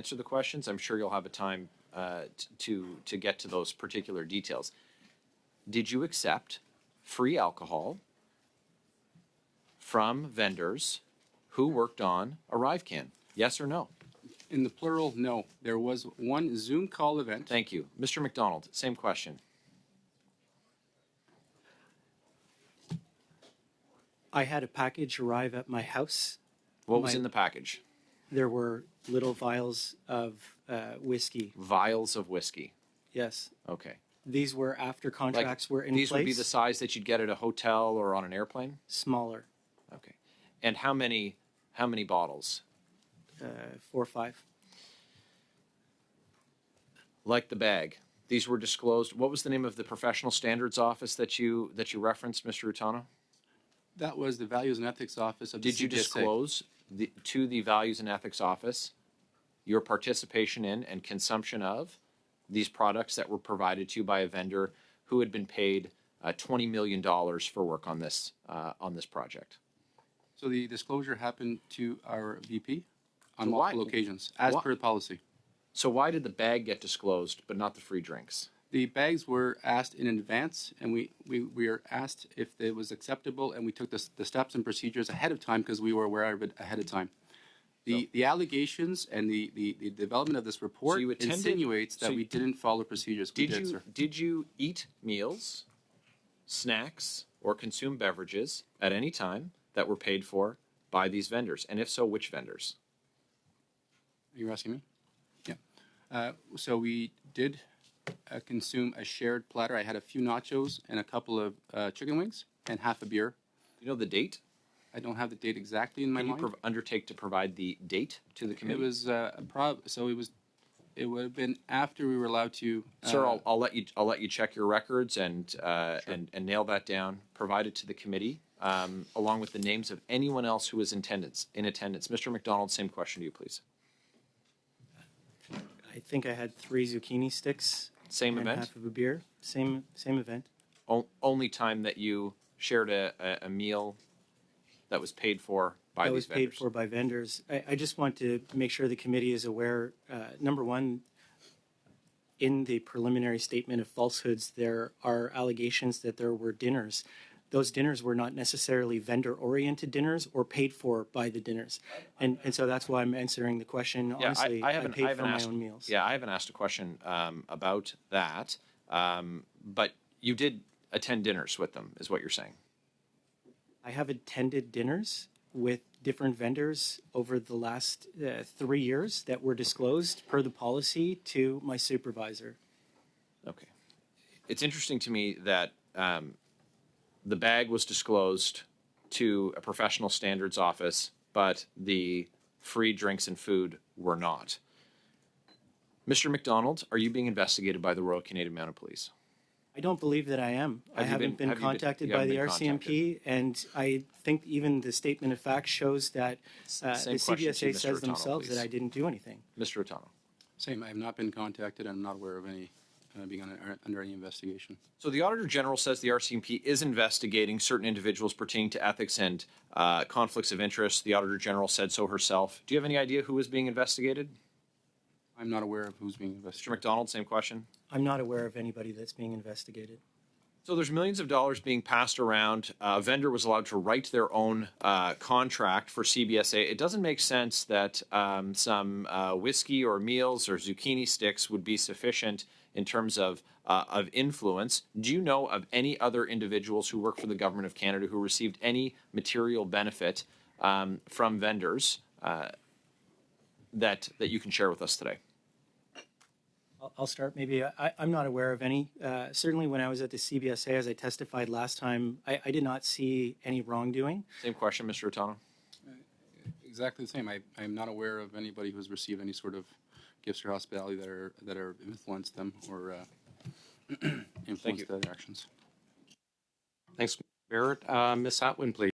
answer the questions. I'm sure you'll have a time to get to those particular details. Did you accept free alcohol from vendors who worked on ArriveCAN? Yes or no? In the plural, no. There was one Zoom call event. Thank you. Mr. McDonald, same question. I had a package arrive at my house. What was in the package? There were little vials of whiskey. Vials of whiskey. Yes. Okay. These were after contracts were in place. These would be the size that you'd get at a hotel or on an airplane? Smaller. Okay. And how many bottles? 4 or 5. Like the bag. These were disclosed. What was the name of the professional standards office that you referenced, Mr. Utano? That was the Values and Ethics Office of the CBSA. Did you disclose to the Values and Ethics Office your participation in and consumption of these products that were provided to you by a vendor who had been paid $20 million for work on this project? So the disclosure happened to our VP on So multiple occasions, as per the policy. So why did the bag get disclosed but not the free drinks? The bags were asked in advance, and we were asked if it was acceptable, and we took the steps and procedures ahead of time because we were aware of it ahead of time. The allegations and the development of this report insinuates that we didn't follow procedures. Did you eat meals, snacks, or consume beverages at any time that were paid for by these vendors? And if so, which vendors? Are you asking me? Yeah. So we did consume a shared platter. I had a few nachos and a couple of chicken wings and half a beer. Do you know the date? I don't have the date exactly in my mind. Can you undertake to provide the date to the committee? It was it would have been after we were allowed to. Sir, I'll let you check your records and nail that down. Provide it to the committee along with the names of anyone else who was in attendance. Mr. McDonald, same question to you, please. I think I had 3 zucchini sticks. Same and event? half of a beer. Same event. Only time that you shared a meal that was paid for by these vendors? That was paid for by vendors. I just want to make sure the committee is aware, number one, in the preliminary statement of falsehoods, there are allegations that there were dinners. Those dinners were not necessarily vendor-oriented dinners or paid for by the dinners. And so that's why I'm answering the question. Honestly, I paid for my own meals. Yeah, I haven't asked a question about that. But you did attend dinners with them, is what you're saying? I have attended dinners with different vendors over the last 3 years that were disclosed per the policy to my supervisor. Okay. It's interesting to me that the bag was disclosed to a professional standards office, but the free drinks and food were not. Mr. McDonald, are you being investigated by the Royal Canadian Mounted Police? I don't believe that I am. I haven't been contacted by the RCMP, and I think even the statement of fact shows that the CBSA says themselves that I didn't do anything. Mr. Otano. Same. I have not been contacted. I'm not aware of any being under any investigation. So the Auditor General says the RCMP is investigating certain individuals pertaining to ethics and conflicts of interest. The Auditor General said so herself. Do you have any idea who is being investigated? I'm not aware of who's being investigated. Mr. McDonald, same question. I'm not aware of anybody that's being investigated. So there's millions of dollars being passed around. A vendor was allowed to write their own contract for CBSA. It doesn't make sense that some whiskey or meals or zucchini sticks would be sufficient in terms of influence. Do you know of any other individuals who work for the Government of Canada who received any material benefit from vendors that you can share with us today? I'll start. Maybe I'm not aware of any. Certainly when I was at the CBSA, as I testified last time, I did not see any wrongdoing. Same question, Mr. Otano. Exactly the same. I'm not aware of anybody who's received any sort of gifts or hospitality that are influenced them or influenced their actions. Thanks, Barrett. Ms. Atwin, please.